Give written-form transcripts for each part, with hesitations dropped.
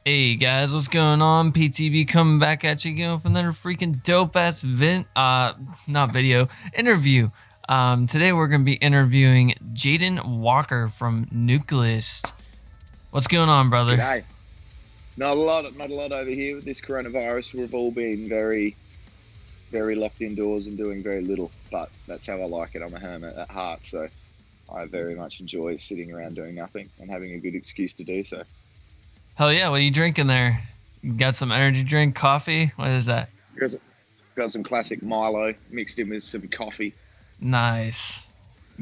Hey guys, what's going on? PTB coming back at you again with another freaking dope ass not video interview. Today we're gonna be interviewing Jayden Walker from Nucleust. What's going on, brother? G'day. Not a lot over here with this coronavirus. We've all been very, very locked indoors and doing very little, but that's how I like it. I'm a hermit at heart, so I very much enjoy sitting around doing nothing and having a good excuse to do so. Hell yeah, what are you drinking there? Got some energy drink, coffee? What is that? Got some classic Milo mixed in with some coffee. Nice.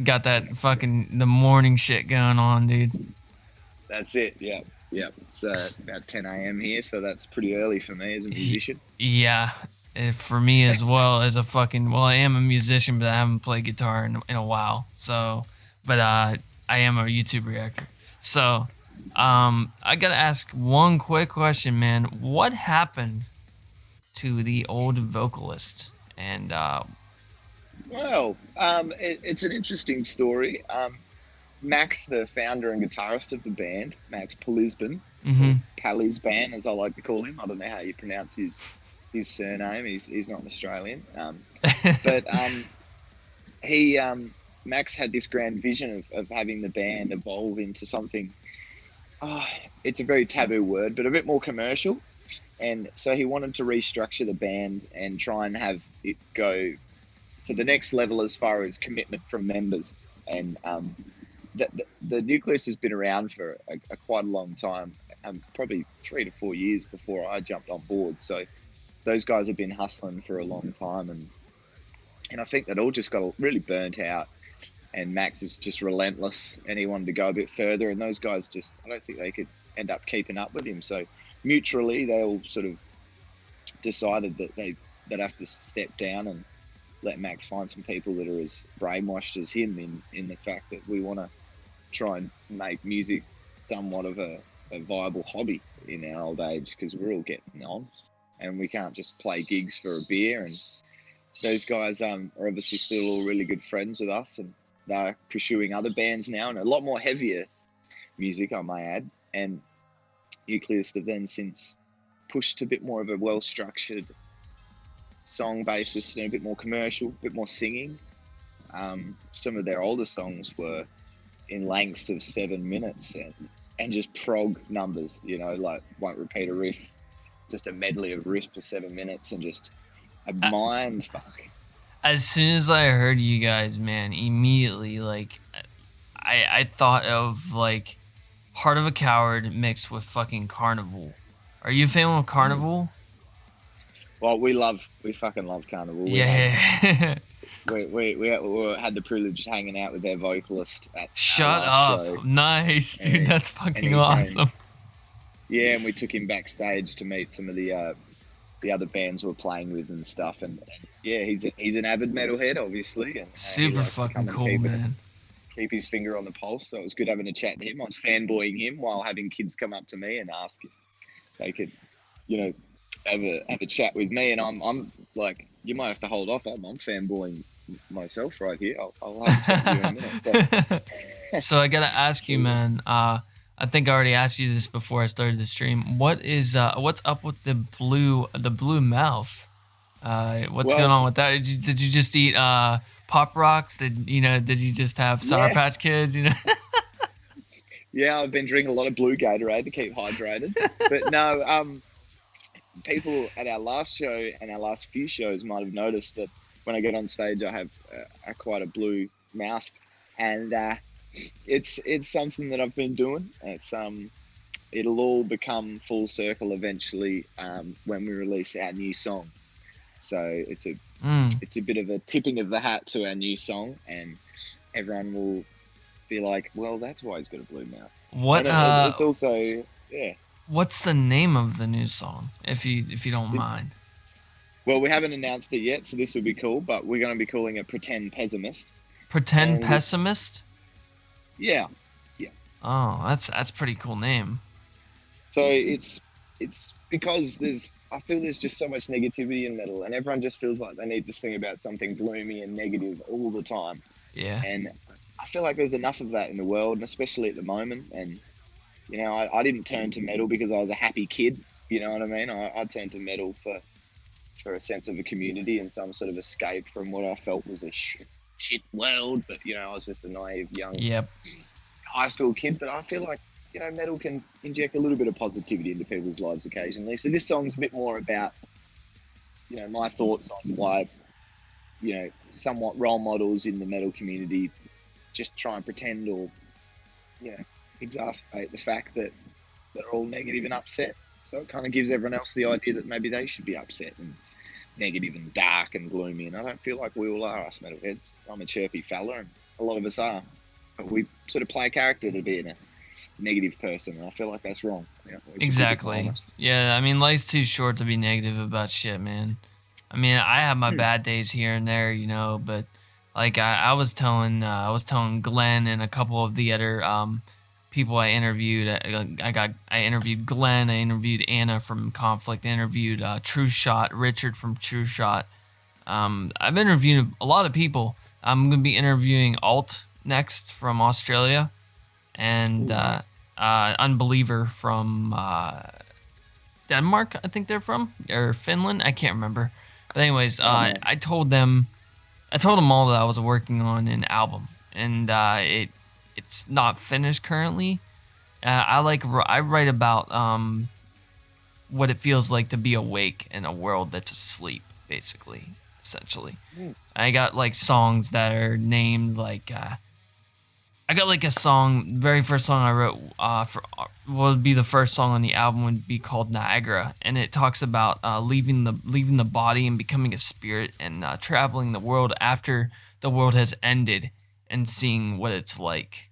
Got that fucking the morning shit going on, dude. That's it. Yeah. It's about 10 a.m. here, so that's pretty early for me as a musician. Yeah, for me as well as I am a musician, but I haven't played guitar in a while. So, but I am a YouTube reactor. So, I gotta ask one quick question, man. What happened to the old Vocalist? And it's an interesting story. Max, the founder and guitarist of the band, Max Palisban, or Palisban as I like to call him. I don't know how you pronounce his surname. He's not an Australian. But Max had this grand vision of having the band evolve into something. It's a very taboo word, but a bit more commercial. And so he wanted to restructure the band and try and have it go to the next level as far as commitment from members. And the Nucleus has been around for a quite a long time, probably 3 to 4 years before I jumped on board. So those guys have been hustling for a long time, and I think that all just got really burnt out. And Max is just relentless, and he wanted to go a bit further. And those guys I don't think they could end up keeping up with him. So mutually, they all sort of decided that they'd have to step down and let Max find some people that are as brainwashed as him in the fact that we want to try and make music somewhat of a viable hobby in our old age, because we're all getting on and we can't just play gigs for a beer. And those guys are obviously still all really good friends with us, and they're pursuing other bands now and a lot more heavier music, I may add. And Nucleust have then since pushed a bit more of a well-structured song basis, a bit more commercial, a bit more singing. Some of their older songs were in lengths of 7 minutes and just prog numbers, like Won't Repeat a Riff, just a medley of riffs for 7 minutes, and just a mind fuck. As soon as I heard you guys, man, immediately, like, I thought of, like, Heart of a Coward mixed with fucking Carnival. Are you a fan of Carnival? Well, we fucking love Carnival. Yeah. We had the privilege of hanging out with their vocalist at Shut our up. show. Nice, dude. That's fucking awesome. Yeah, and we took him backstage to meet some of the other bands we're playing with and stuff. And yeah, he's an avid metalhead, obviously. And super fucking cool, man. Keep his finger on the pulse. So it was good having a chat to him. I was fanboying him while having kids come up to me and ask if they could, have a chat with me. And I'm like, you might have to hold off. I'm fanboying myself right here. I'll have a chat with you in a minute. So I gotta ask you, man. I think I already asked you this before I started the stream. What's up with the blue mouth? What's going on with that? Did you just eat Pop Rocks? Did you just have Sour Patch Kids? Yeah, I've been drinking a lot of blue Gatorade to keep hydrated. But no, people at our last show and our last few shows might have noticed that when I get on stage, I have quite a blue mouth, and it's something that I've been doing. It'll all become full circle eventually when we release our new song. So it's a bit of a tipping of the hat to our new song, and everyone will be like, well, that's why he's got a blue mouth. It's also, yeah. What's the name of the new song, if you don't mind? Well, we haven't announced it yet, so this will be cool, but we're going to be calling it Pretend Pessimist. Pretend Pessimist? Yeah. Oh, that's a pretty cool name. So it's because I feel there's just so much negativity in metal, and everyone just feels like they need to sing about something gloomy and negative all the time. Yeah. And I feel like there's enough of that in the world, and especially at the moment. And I didn't turn to metal because I was a happy kid. You know what I mean? I turned to metal for a sense of a community and some sort of escape from what I felt was a shit world. But I was just a naive young Yep. high school kid. But I feel like metal can inject a little bit of positivity into people's lives occasionally. So this song's a bit more about my thoughts on why somewhat role models in the metal community just try and pretend or exacerbate the fact that they're all negative and upset. So it kind of gives everyone else the idea that maybe they should be upset and negative and dark and gloomy. And I don't feel like we all are, us metalheads. I'm a chirpy fella, and a lot of us are. But we sort of play a character to be a negative person, and I feel like that's wrong. Exactly. Yeah, I mean, life's too short to be negative about shit, man. I mean, I have my bad days here and there, but like I was telling Glenn and a couple of the other people I interviewed. I interviewed Glenn, I interviewed Anna from Conflict, I interviewed True Shot, Richard from True Shot. I've interviewed a lot of people. I'm gonna be interviewing Alt next from Australia, and Unbeliever from Denmark, I think they're from, or Finland, I can't remember. But anyways, I told them all that I was working on an album, and it's not finished currently. I write about what it feels like to be awake in a world that's asleep, basically, essentially. I got like songs that are named like I got like a song. Very first song I wrote would be the first song on the album would be called Niagara, and it talks about leaving the body and becoming a spirit and traveling the world after the world has ended and seeing what it's like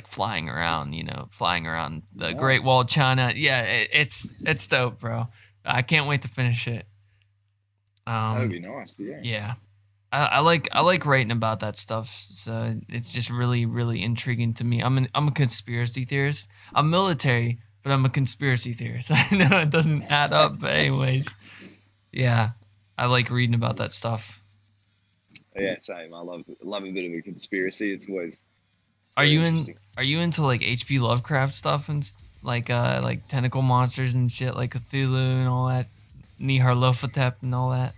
flying around, flying around the Great Wall of China. Yeah, it's dope, bro. I can't wait to finish it. That would be nice, yeah. Yeah. I like writing about that stuff, so it's just really, really intriguing to me. I'm a conspiracy theorist. I'm military, but I'm a conspiracy theorist. I know it doesn't add up, but anyways, yeah, I like reading about that stuff. Yeah, same. I love a bit of a conspiracy. It's always Are you into like H.P. Lovecraft stuff and like tentacle monsters and shit like Cthulhu and all that, Nyarlathotep and all that?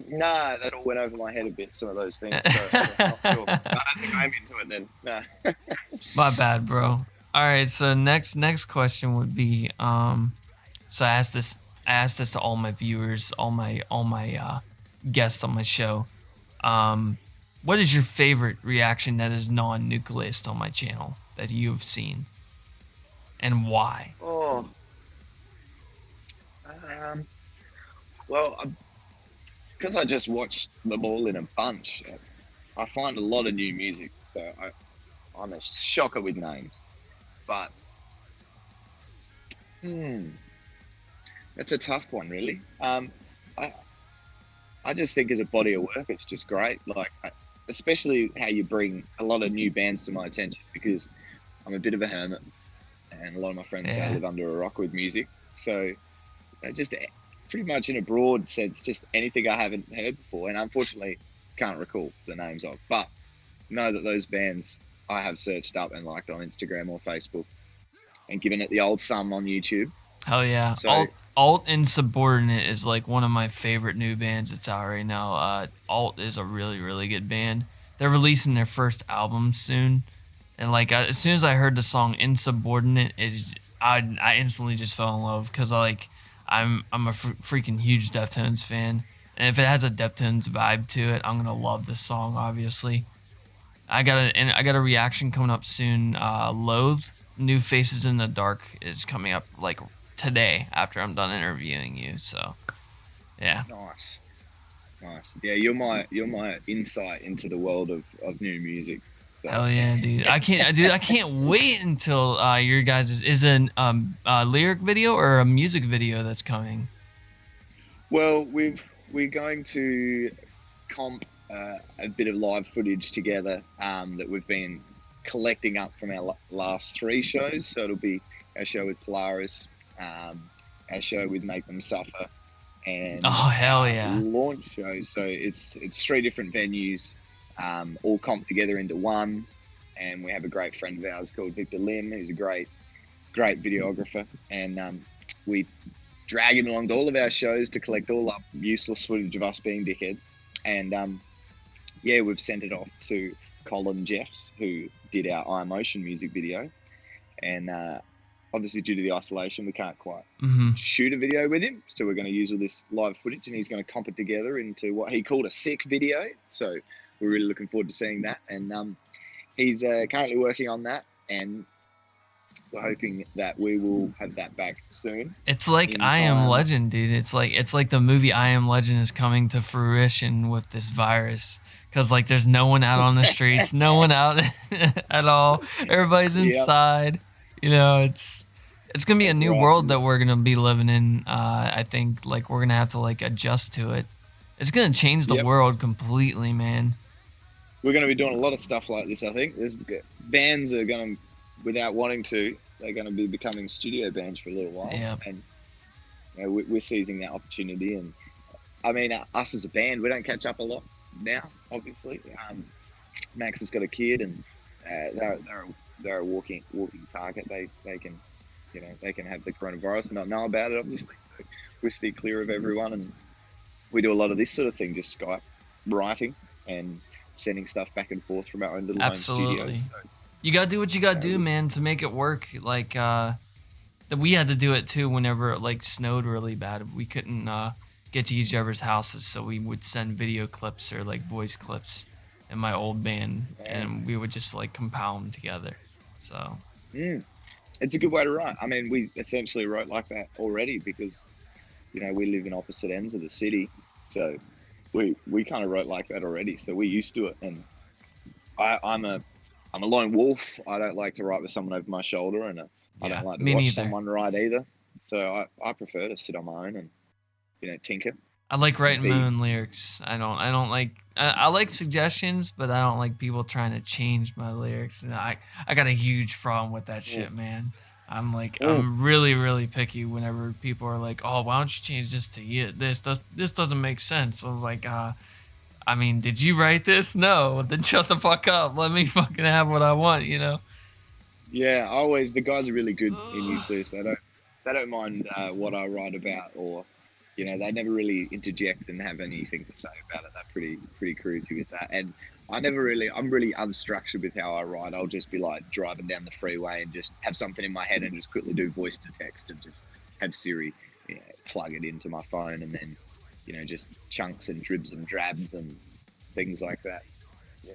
Nah, that all went over my head a bit. Some of those things. So I'm not sure. I don't think I'm into it then. Nah. My bad, bro. All right, so next question would be so I asked this to all my viewers, all my guests on my show. What is your favorite reaction that is non-Nucleust on my channel that you've seen, and why? Oh, well, because I just watched them all in a bunch, I find a lot of new music. So I'm a shocker with names, but that's a tough one, really. I just think as a body of work, it's just great. Like, especially how you bring a lot of new bands to my attention, because I'm a bit of a hermit, and a lot of my friends say I live under a rock with music. So, just pretty much in a broad sense, just anything I haven't heard before, and unfortunately can't recall the names of, but know that those bands I have searched up and liked on Instagram or Facebook, and given it the old thumb on YouTube. Hell yeah. So, Alt and Subordinate is like one of my favorite new bands that's out right now. Alt is a really, really good band. They're releasing their first album soon, and like as soon as I heard the song Insubordinate, I instantly just fell in love, because I'm a freaking huge Deftones fan, and if it has a Deftones vibe to it, I'm gonna love this song. Obviously, I got a reaction coming up soon. Loathe, New Faces in the Dark is coming up like today after I'm done interviewing you. So, yeah. Nice. Yeah, you're my insight into the world of new music. So. Hell yeah, dude! I can't wait until your guys is a lyric video or a music video that's coming. Well, we're going to comp a bit of live footage together that we've been collecting up from our last 3 shows. So it'll be our show with Polaris, our show with Make Them Suffer, and oh hell yeah, launch shows. So it's 3 different venues, all comped together into one, and we have a great friend of ours called Victor Lim, who's a great videographer, and we drag him along to all of our shows to collect all up useless footage of us being dickheads. And yeah, we've sent it off to Colin Jeffs, who did our iMotion music video, and obviously due to the isolation, we can't quite shoot a video with him, so we're going to use all this live footage, and he's going to comp it together into what he called a sick video. So we're really looking forward to seeing that, and he's currently working on that, and we're hoping that we will have that back soon. It's like I Am Legend, dude. It's like the movie I Am Legend is coming to fruition with this virus. Because, like, there's no one out on the streets, no one out at all. Everybody's inside. You know, it's going to be a new world that we're going to be living in. I think, like, we're going to have to, like, adjust to it. It's going to change the world completely, man. We're going to be doing a lot of stuff like this, I think. Bands are going to, without wanting to, they're going to be becoming studio bands for a little while. Yeah. And you know, we're seizing that opportunity. And, I mean, us as a band, we don't catch up a lot now, obviously. Max has got a kid, and they're a walking target. They can, you know, they can have the coronavirus and not know about it, obviously. So we stay clear of everyone, and we do a lot of this sort of thing, just Skype writing and sending stuff back and forth from our own little home studio. So, you gotta do what you gotta do, man, to make it work. Like we had to do it too whenever it like snowed really bad. We couldn't get to each other's houses, so we would send video clips or like voice clips in my old band, and we would just like compound together. So it's a good way to write. I mean, we essentially wrote like that already because, you know, we live in opposite ends of the city, so we kind of wrote like that already. So we're used to it, and I'm a lone wolf. I don't like to write with someone over my shoulder, and I don't like to watch someone write either. So I prefer to sit on my own and, you know, tinker. I like writing my own lyrics. I don't like. I like suggestions, but I don't like people trying to change my lyrics. And I got a huge problem with that shit, man. I'm really, really picky whenever people are like, "Oh, why don't you change this to this? This doesn't make sense." I was like, I mean, did you write this? No. Then shut the fuck up. Let me fucking have what I want, you know? Yeah, always. The guys are really good in Nucleust. They don't mind what I write about, or, you know, they never really interject and have anything to say about it. They're pretty cruisy with that. And I'm really unstructured with how I write. I'll just be like driving down the freeway and just have something in my head and just quickly do voice to text and just have Siri, you know, plug it into my phone, and then, you know, just chunks and dribs and drabs and things like that. Yeah.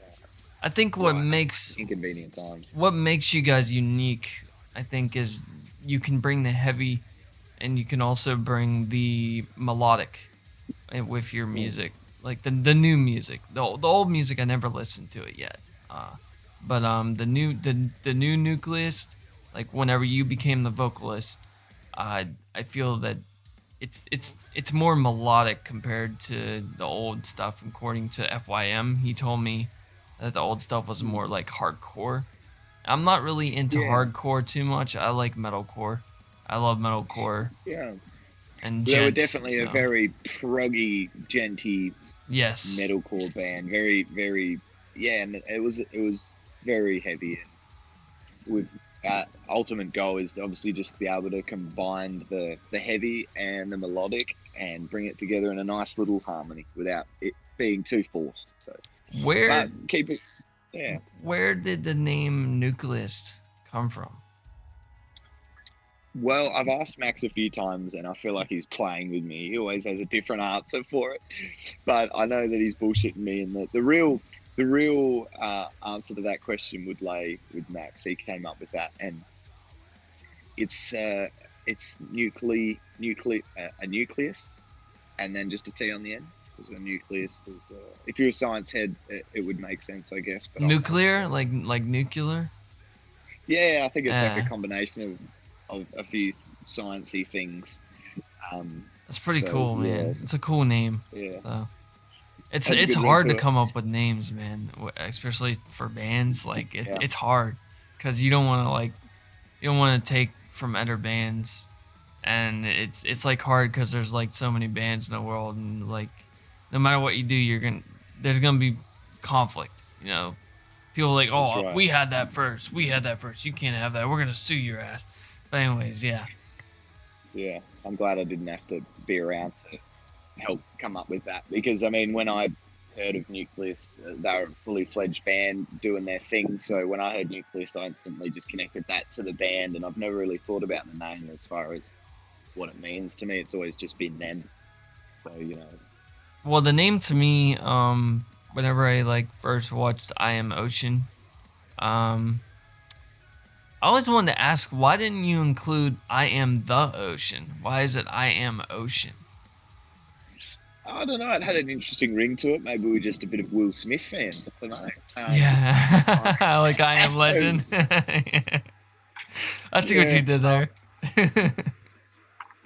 I think what makes inconvenient times. What makes you guys unique, I think, is you can bring the heavy, and you can also bring the melodic with your music, like the new music. The old music, I never listened to it yet, but the new Nucleust, like whenever you became the vocalist, I feel that it's more melodic compared to the old stuff. According to FYM, he told me that the old stuff was more like hardcore. I'm not really into hardcore too much. I like metalcore. I love metalcore. Yeah. And they were definitely a very proggy, genty metalcore band. Very, very, and it was very heavy. With ultimate goal is to obviously just be able to combine the heavy and the melodic and bring it together in a nice little harmony without it being too forced. So keep it. Yeah. Where did the name Nucleust come from? Well, I've asked Max a few times, and I feel like he's playing with me. He always has a different answer for it, but I know that he's bullshitting me. And the real answer to that question would lay with Max. He came up with that, and it's a nucleus, and then just a T on the end. Because a Nucleust is, if you're a science head, it would make sense, I guess. But nuclear, like nuclear. Yeah, I think it's like a combination of a few sciencey things. That's pretty cool, man. Yeah. It's a cool name. Yeah. So. It's hard to come up with names, man, especially for bands. Like it's hard because you don't want to take from other bands, and it's like hard because there's like so many bands in the world, and like no matter what you do, there's gonna be conflict, you know. People are like, That's oh, right. we had that first. We had that first. You can't have that. We're gonna sue your ass. But anyways, yeah. Yeah, I'm glad I didn't have to be around to help come up with that, because I mean, when I heard of Nucleust, they were a fully fledged band doing their thing. So when I heard Nucleust, I instantly just connected that to the band, and I've never really thought about the name as far as what it means to me. It's always just been them. So Well, the name to me, whenever I like first watched I Am Ocean, um, I always wanted to ask, why didn't you include I Am the Ocean? Why is it I Am Ocean? I don't know. It had an interesting ring to it. Maybe we're just a bit of Will Smith fans. I don't know. Yeah, like I Am Legend. I see what you did there.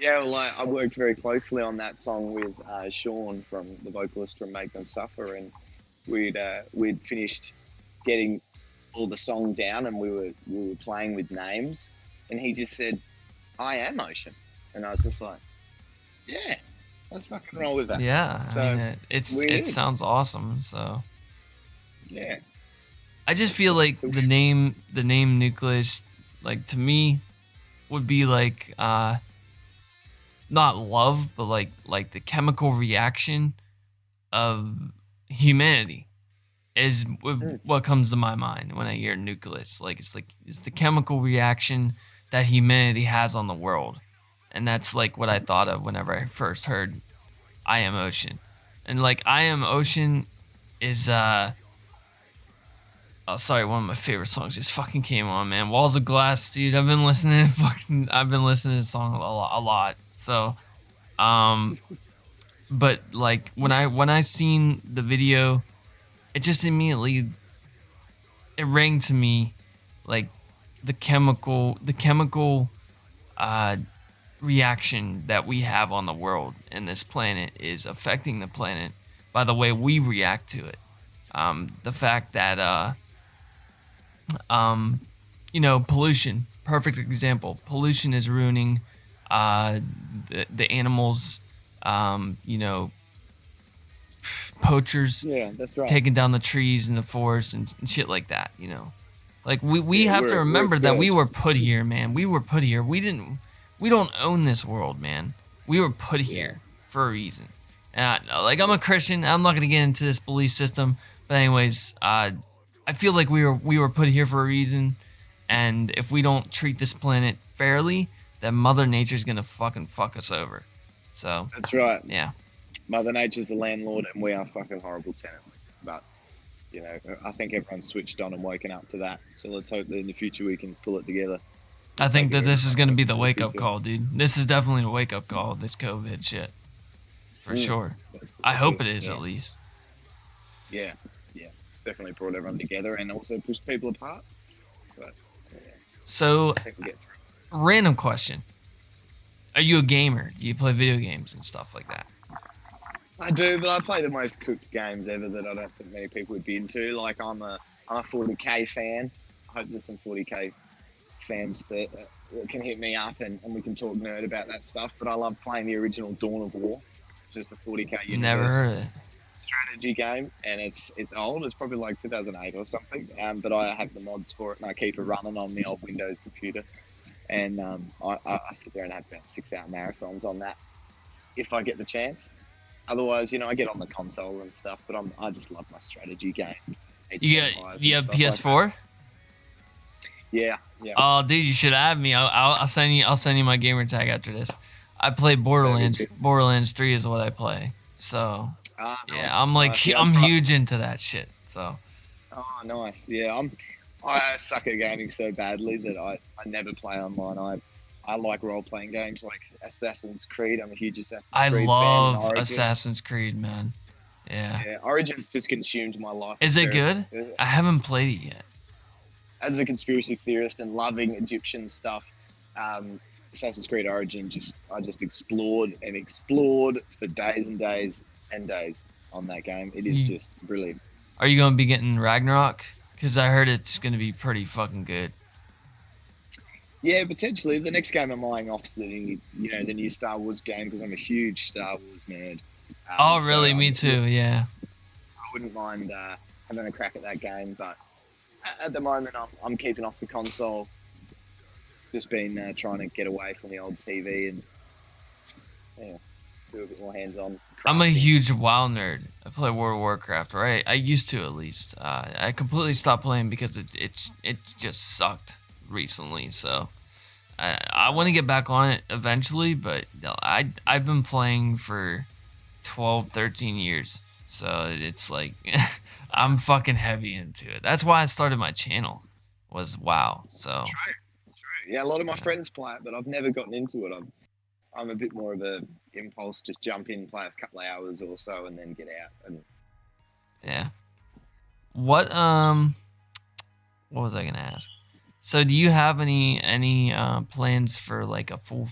Yeah, well, I worked very closely on that song with Sean from the vocalist from Make Them Suffer, and we'd finished getting all the song down, and we were playing with names, and he just said, "I am Ocean," and I was just like, "Yeah, let's fucking roll with that." Yeah, So I mean, it sounds awesome. So yeah, I just feel like the name Nucleus, like to me, would be like not love, but like the chemical reaction of humanity is what comes to my mind when I hear Nucleus. Like it's the chemical reaction that humanity has on the world, and that's like what I thought of whenever I first heard I Am Ocean. And like I Am Ocean is oh, sorry, one of my favorite songs just fucking came on, man. Walls of Glass, dude. I've been listening to this song a lot. So, but like when I seen the video, it just immediately it rang to me like the chemical reaction that we have on the world and this planet is affecting the planet by the way we react to it. The fact that pollution, perfect example. Pollution is ruining the animals, poachers yeah, that's right. taking down the trees in the forest and shit like that, Like we have to remember that we were put here, man. We were put here. We don't own this world, man. We were put here for a reason. Like I'm a Christian. I'm not gonna get into this belief system, but anyways, I feel like we were put here for a reason, and if we don't treat this planet fairly, then Mother Nature's gonna fucking fuck us over. So That's right. yeah. Mother Nature's the landlord, and we are fucking horrible tenants. But I think everyone's switched on and woken up to that. So let's hope that in the future we can pull it together. I think that this is going to be the wake up call, dude. This is definitely a wake up call, this COVID shit. For sure. I hope it is, at least. Yeah. It's definitely brought everyone together and also pushed people apart. But, so, I think we'll get through. Random question. Are you a gamer? Do you play video games and stuff like that? I do, but I play the most cooked games ever that I don't think many people would be into. Like, I'm a 40k fan. I hope there's some 40k fans that can hit me up and we can talk nerd about that stuff. But I love playing the original Dawn of War, which is the 40k universe Never heard of it. Strategy game, and it's old. It's probably like 2008 or something. But I have the mods for it, and I keep it running on the old Windows computer. And I sit there and have about 6-hour marathons on that if I get the chance. Otherwise, I get on the console and stuff. But I just love my strategy games. You have PS4? Like yeah. Oh, dude, you should have me. I'll send you my gamer tag after this. I play Borderlands. Borderlands 3 is what I play. So yeah, I'm huge into that shit. So. Oh, nice. Yeah, I suck at gaming so badly that I never play online. I like role playing games like Assassin's Creed. I'm a huge Assassin's Creed fan. I love Assassin's Creed, man. Yeah. Origins just consumed my life. Is it good? I haven't played it yet. As a conspiracy theorist and loving Egyptian stuff, Assassin's Creed Origin I just explored for days and days and days on that game. It is just brilliant. Are you gonna be getting Ragnarok? Because I heard it's gonna be pretty fucking good. Yeah, potentially. The next game I'm eyeing off is the new Star Wars game, because I'm a huge Star Wars nerd. Oh, really? Me too. Yeah. I wouldn't mind having a crack at that game, but At the moment, I'm keeping off the console. Just been trying to get away from the old TV and yeah, do a bit more hands-on I'm a crafting. huge WoW nerd. I play World of Warcraft, right? I used to at least. I completely stopped playing because it just sucked recently. So I want to get back on it eventually, but no, I've been playing for 12, 13 years. So it's like I'm fucking heavy into it. That's why I started my channel was WoW. So Yeah, a lot of my friends play it, but I've never gotten into it. I'm a bit more of a impulse, just jump in, play a couple of hours or so, and then get out. And yeah. What what was I gonna ask? So do you have any plans for like a full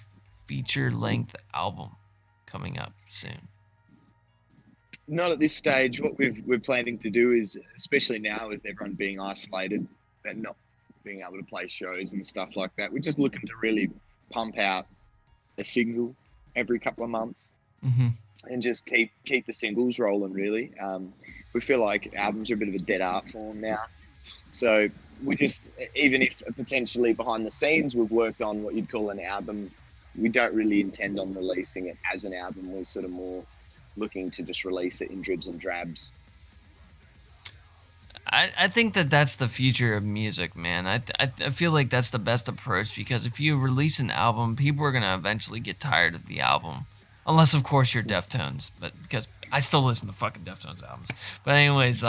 feature length album coming up soon? not at this stage. What we're planning to do is, especially now with everyone being isolated and not being able to play shows and stuff like that, we're just looking to really pump out a single every couple of months Mm-hmm. and just keep the singles rolling. Really, we feel like albums are a bit of a dead art form now, so we just, even if potentially behind the scenes we've worked on what you'd call an album, we don't really intend on releasing it as an album. We're sort of more looking to just release it in dribs and drabs. I think that that's the future of music, man. I feel like that's the best approach because if you release an album, people are gonna eventually get tired of the album, unless of course you're Deftones. But because I still listen to fucking Deftones albums. But anyways,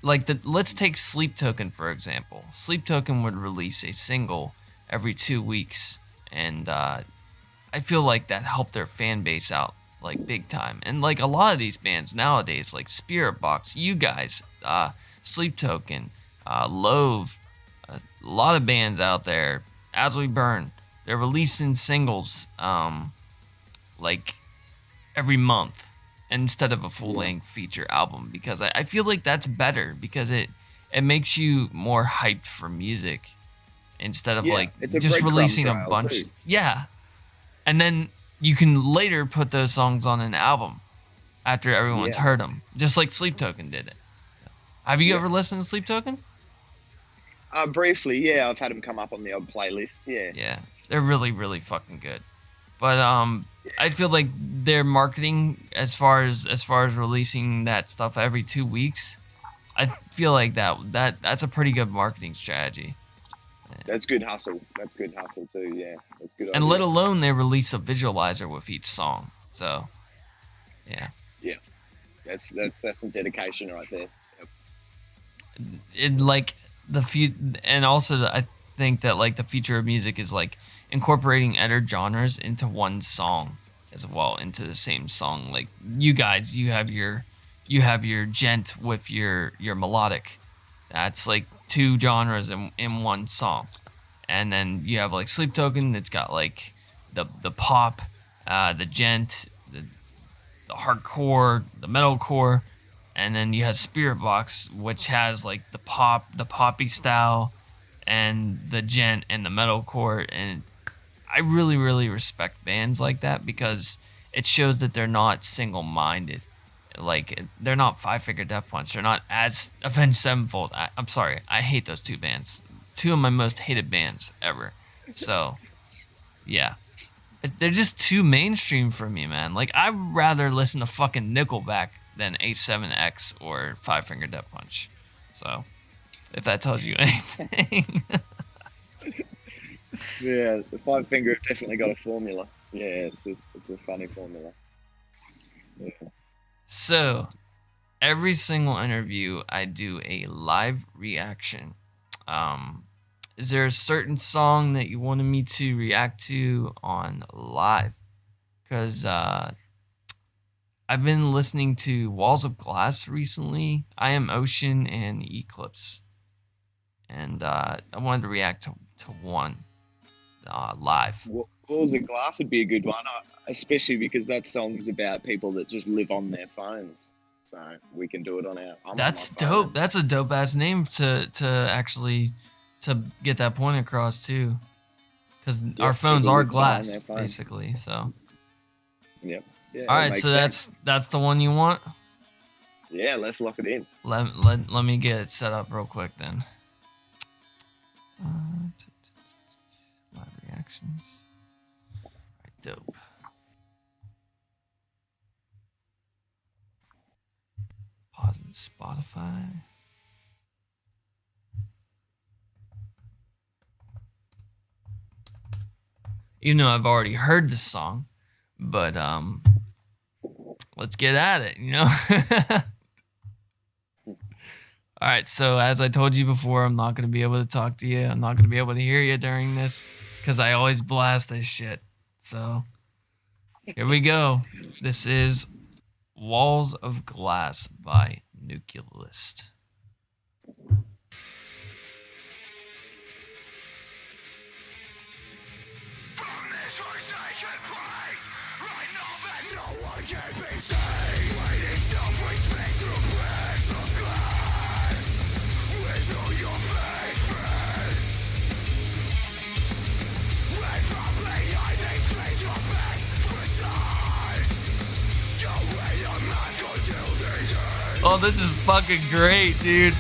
like let's take Sleep Token for example. Sleep Token would release a single every 2 weeks, and I feel like that helped their fan base out like big time. And like a lot of these bands nowadays, like Spirit Box, you guys, Sleep Token, Love, a lot of bands out there, As We Burn, they're releasing singles like every month instead of a full length feature album because I feel like that's better because it makes you more hyped for music instead of like it's a just breadcrumb releasing a trail bunch. too. Yeah. And then you can later put those songs on an album after everyone's Yeah. heard them, just like Sleep Token did it. Have you Yeah. ever listened to Sleep Token? Briefly, yeah, I've had them come up on the odd playlist. Yeah, Yeah, they're really, really fucking good. But I feel like their marketing, as far as releasing that stuff every 2 weeks, I feel like that's a pretty good marketing strategy. that's good hustle. That's good hustle too. Yeah, that's good. And idea. let alone they release a visualizer with each song. So, yeah, That's some dedication right there. Yep. it like and also I think that like the future of music is like incorporating other genres into one song as well, into the same song. Like you guys, you have your gent with your melodic. That's like two genres in one song. And then you have like Sleep Token that's got like the pop, the gent, the hardcore, the metalcore, and then you have Spirit Box, which has like the poppy style, and the gent and the metalcore. And I really, really respect bands like that because it shows that they're not single-minded. Like they're not Five Finger Death Punch. They're not as Avenged Sevenfold. I'm sorry, I hate those two bands. Two of my most hated bands ever. So, yeah. They're just too mainstream for me, man. Like, I'd rather listen to fucking Nickelback than A7X or Five Finger Death Punch. So, if that tells you anything. Yeah, the Five Finger have definitely got a formula. Yeah, it's a funny formula. Yeah. So, every single interview, I do a live reaction. Is there a certain song that you wanted me to react to on live? Because I've been listening to Walls of Glass recently, I Am Ocean, and Eclipse. And I wanted to react to one live. Walls of Glass would be a good one, especially because that song is about people that just live on their phones. So we can do it on our. That's dope. That's a dope ass name to actually to get that point across too, because our phones are glass basically. So. Yep. Yeah, all right, so that's the one you want. Yeah, let's lock it in. Let me get it set up real quick then. Live reactions. Alright, dope. Pause the Spotify. Even though I've already heard this song, but let's get at it, you know? All right, so as I told you before, I'm not going to be able to talk to you. I'm not going to be able to hear you during this because I always blast this shit. So here we go. This is Walls of Glass by Nucleust. Oh, this is fucking great, dude.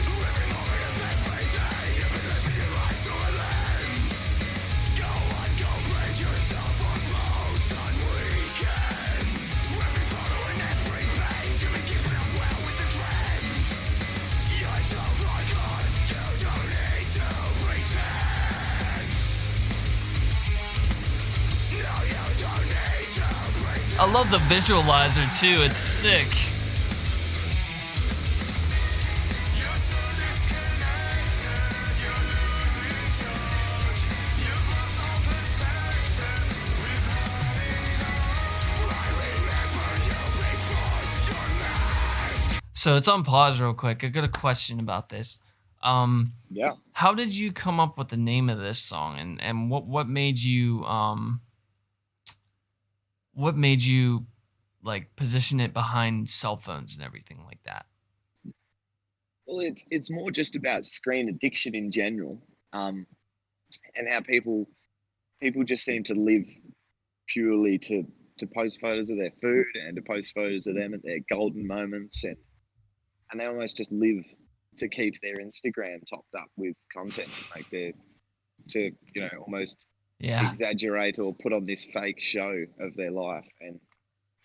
I love the visualizer too, it's sick. So it's on pause real quick. I got a question about this. Yeah. How did you come up with the name of this song, and what made you like position it behind cell phones and everything like that? Well, it's more just about screen addiction in general, and how people just seem to live purely to post photos of their food and to post photos of them at their golden moments, and they almost just live to keep their Instagram topped up with content, like they're to almost exaggerate or put on this fake show of their life. And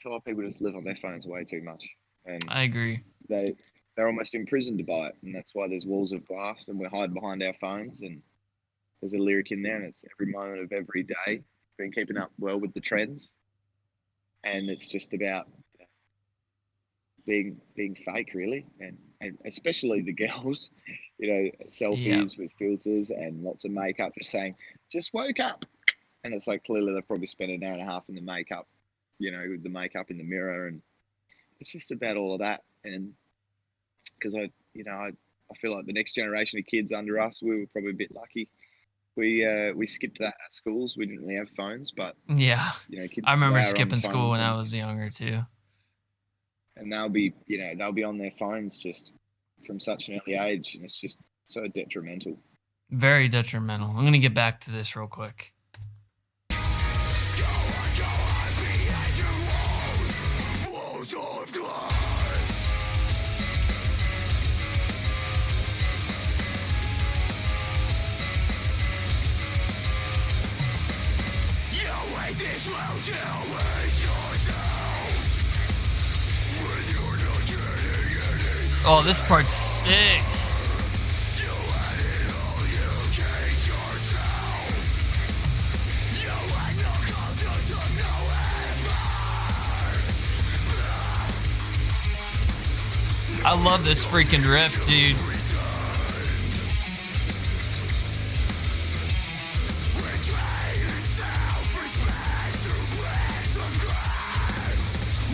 a lot of people just live on their phones way too much, and I agree. They're almost imprisoned by it, and that's why there's walls of glass and we're hiding behind our phones. And there's a lyric in there, and it's every moment of every day. Been keeping up well with the trends, and it's just about being fake, really, and especially the girls, selfies with filters and lots of makeup, just saying, just woke up, and it's like clearly they've probably spent an hour and a half in the makeup, with the makeup in the mirror, and it's just about all of that. And because I feel like the next generation of kids under us, we were probably a bit lucky. We skipped that at schools. We didn't really have phones, but kids I remember skipping school when I was younger too. And they'll be on their phones just from such an early age, and it's just so detrimental. Very detrimental. I'm gonna get back to this real quick. Oh, this part's sick. I love this freaking riff, dude.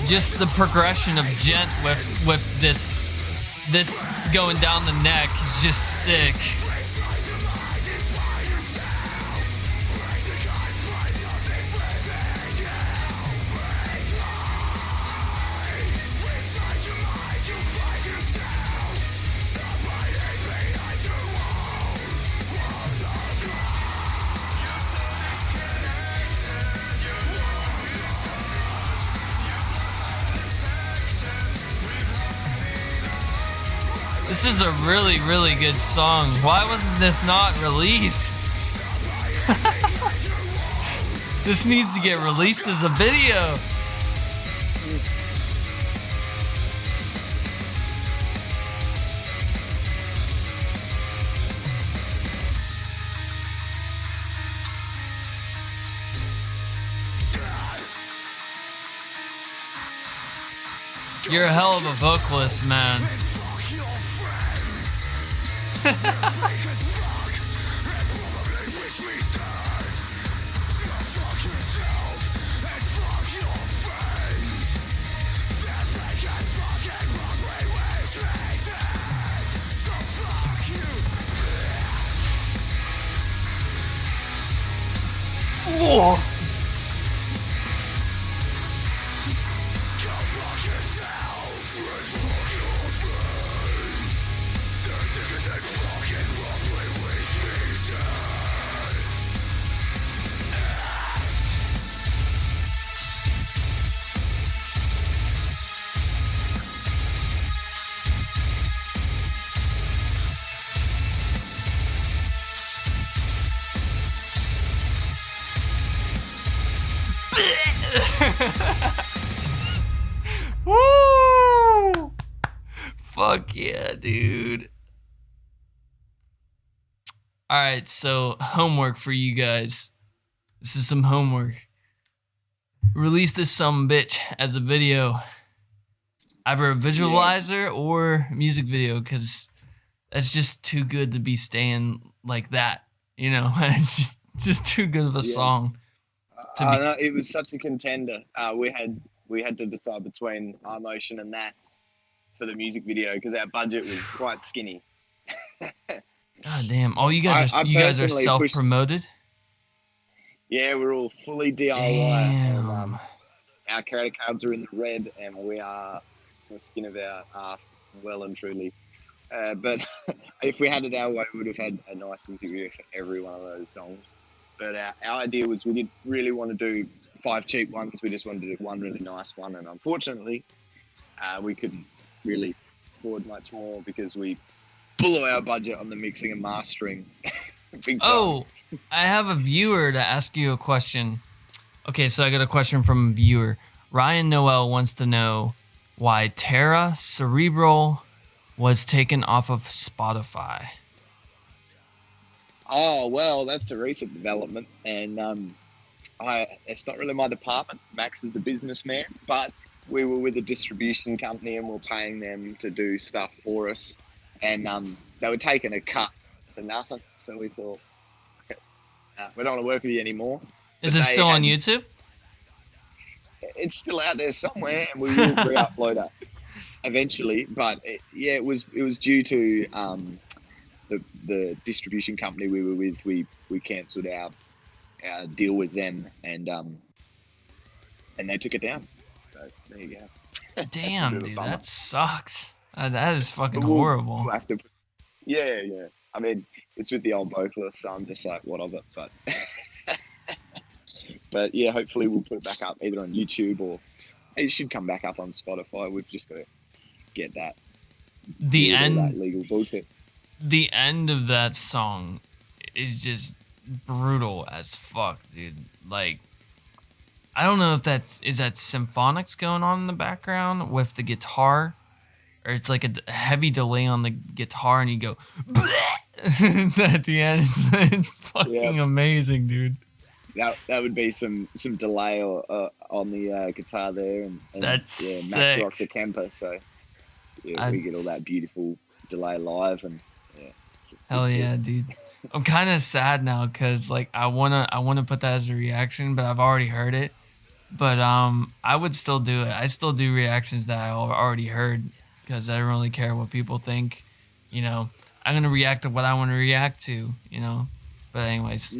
Just the progression of Gent with this going down the neck is just sick. This is a really, really good song. Why wasn't this not released? This needs to get released as a video. You're a hell of a vocalist, man. Whoa. Woo! Fuck yeah, dude. Alright, so homework for you guys. This is some homework. Release this bitch as a video. Either a visualizer or music video, because that's just too good to be staying like that. You know, it's just too good of a song. No, it was such a contender. We had to decide between our motion and that for the music video because our budget was quite skinny. God damn! Oh, you guys are self-promoted. Yeah, we're all fully DIY. Damn. And, our credit cards are in the red, and we are the skin of our ass, well and truly. But if we had it our way, we would have had a nice music video for every one of those songs. But our idea was we didn't really want to do 5 cheap ones. We just wanted to do one really nice one. And unfortunately, we couldn't really afford much more because we blew our budget on the mixing and mastering. Oh, I have a viewer to ask you a question. Okay, so I got a question from a viewer. Ryan Noel wants to know why Terra Cerebral was taken off of Spotify. Oh, well, that's a recent development, and it's not really my department. Max is the businessman, but we were with a distribution company and we're paying them to do stuff for us, and they were taking a cut for nothing, so we thought, we don't want to work with you anymore. Is it still on YouTube? It's still out there somewhere, and we will re-upload it eventually, but it was due to the distribution company we were with. We cancelled our deal with them, and they took it down. So there you go. Damn, dude, that sucks. That is fucking horrible. We'll have to, yeah. I mean, it's with the old Vocalist, so I'm just like, what of it? But yeah, hopefully we'll put it back up either on YouTube or it should come back up on Spotify. We've just got to get that. That legal bullshit. The end of that song is just brutal as fuck, dude. Like, I don't know if is that symphonics going on in the background with the guitar, or it's like a heavy delay on the guitar and you go at the end. It's fucking amazing, dude. That would be some delay on the guitar there, and that's Max rocked the Kemper, so we get all that beautiful delay live, and hell yeah, dude. I'm kind of sad now because like I wanna put that as a reaction, but I've already heard it. But I would still do it. I still do reactions that I already heard because I don't really care what people think. You know, I'm gonna react to what I want to react to. You know, but anyways.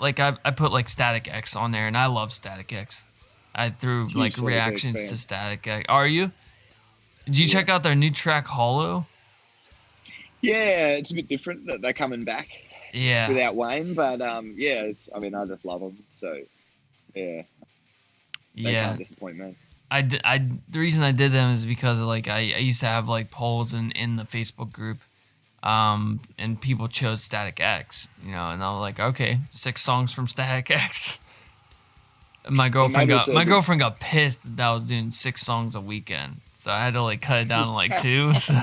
Like I put like Static X on there, and I love Static X. I threw like reactions to Static X. Are you? Did you check out their new track Hollow? Yeah, it's a bit different that they're coming back. Yeah. Without Wayne, but I just love them. So yeah. They can't disappoint, man. The reason I did them is because like I used to have like polls in the Facebook group, and people chose Static X, and I was like, okay, 6 songs from Static X. My girlfriend got pissed that I was doing 6 songs a weekend, so I had to like cut it down to like 2. So,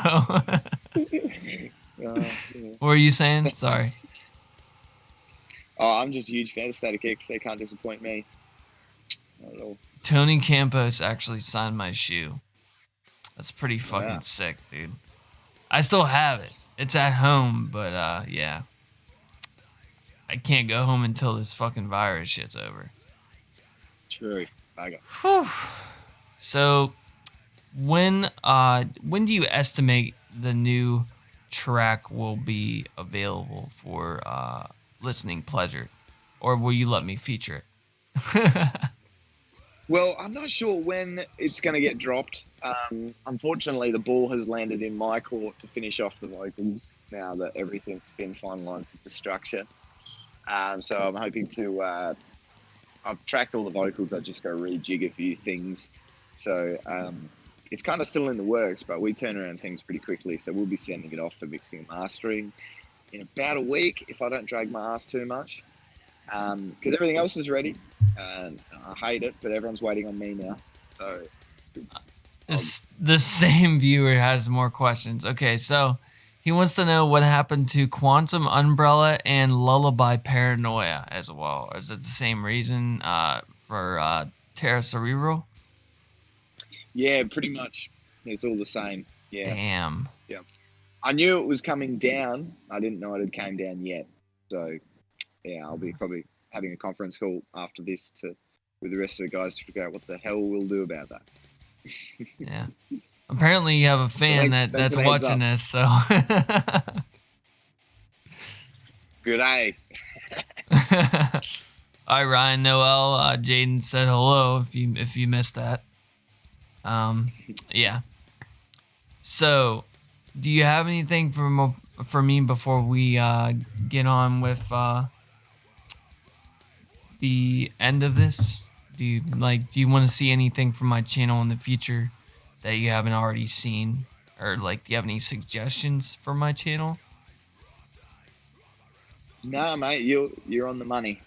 Yeah. what were you saying? Sorry. Oh, I'm just a huge fan of Static X. They can't disappoint me. Not at all. Tony Campos actually signed my shoe. That's pretty fucking Yeah. sick, dude. I still have it. It's at home, but yeah. I can't go home until this fucking virus shit's over. True. Okay. Whew. So, when do you estimate the new track will be available for listening pleasure, or will you let me feature it? Well, I'm not sure when it's going to get dropped. Unfortunately, the ball has landed in my court to finish off the vocals now that everything's been finalised with the structure. So I'm hoping to. I've tracked all the vocals. I just got to rejig a few things. So it's kind of still in the works, but we turn around things pretty quickly. So we'll be sending it off for mixing and mastering in about a week if I don't drag my ass too much. Because everything else is ready. I hate it, but everyone's waiting on me now. So The same viewer has more questions. Okay, so he wants to know what happened to Quantum Umbrella and Lullaby Paranoia as well. Is it the same reason for Terra Cerebral? yeah, pretty much. It's all the same. Yeah. Damn. Yeah. I knew it was coming down. I didn't know it had came down yet. So yeah, I'll be probably having a conference call after this with the rest of the guys to figure out what the hell we'll do about that. Yeah. Apparently you have a fan that's watching this, so. Good day. All right, Ryan Noel. Jayden said hello. If you missed that. Yeah. So, do you have anything for me before we get on with the end of this? Do you want to see anything from my channel in the future that you haven't already seen, or do you have any suggestions for my channel? No, mate, you're on the money.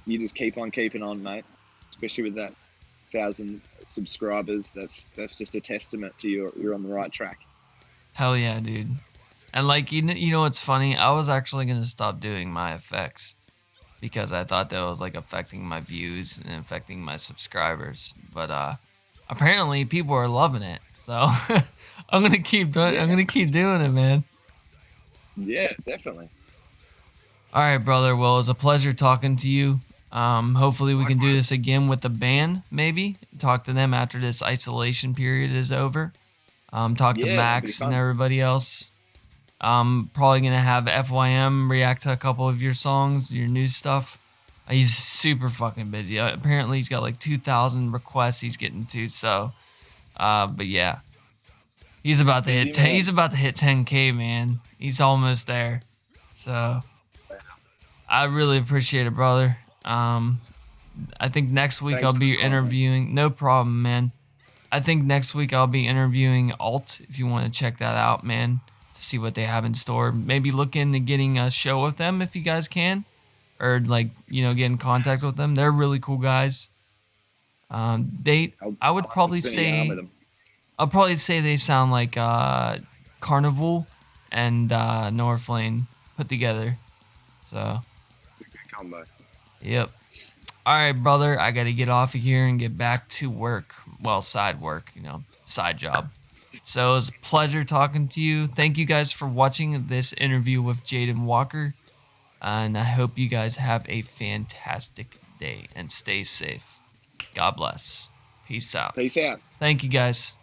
You just keep on keeping on, mate. Especially with that 1,000 subscribers, that's just a testament to you're on the right track. Hell yeah, dude. And you know what's funny? I was actually gonna stop doing my effects because I thought that was affecting my views and affecting my subscribers. But apparently people are loving it. So I'm gonna keep doing. I'm gonna keep doing it, man. Yeah, definitely. All right, brother. Well, it was a pleasure talking to you. Hopefully we can do this again with the band. Maybe talk to them after this isolation period is over. Talk to Max and everybody else. Probably gonna have FYM react to a couple of your songs, your new stuff. He's super fucking busy. Apparently he's got 2,000 requests he's getting to. So, but yeah, he's about to hit 10. He's about to hit 10K, man. He's almost there. So, I really appreciate it, brother. I think next week I'll be interviewing. No problem, man. I think next week I'll be interviewing Alt. If you want to check that out, man. See what they have in store. Maybe look into getting a show with them if you guys can, or get in contact with them. They're really cool guys. I would probably say they sound like Carnival and Northlane put together. So It's a good combo. Yep. All right, brother. I got to get off of here and get back to work. Well, side work, side job. So it was a pleasure talking to you. Thank you guys for watching this interview with Jayden Walker. And I hope you guys have a fantastic day and stay safe. God bless. Peace out. Peace out. Thank you guys.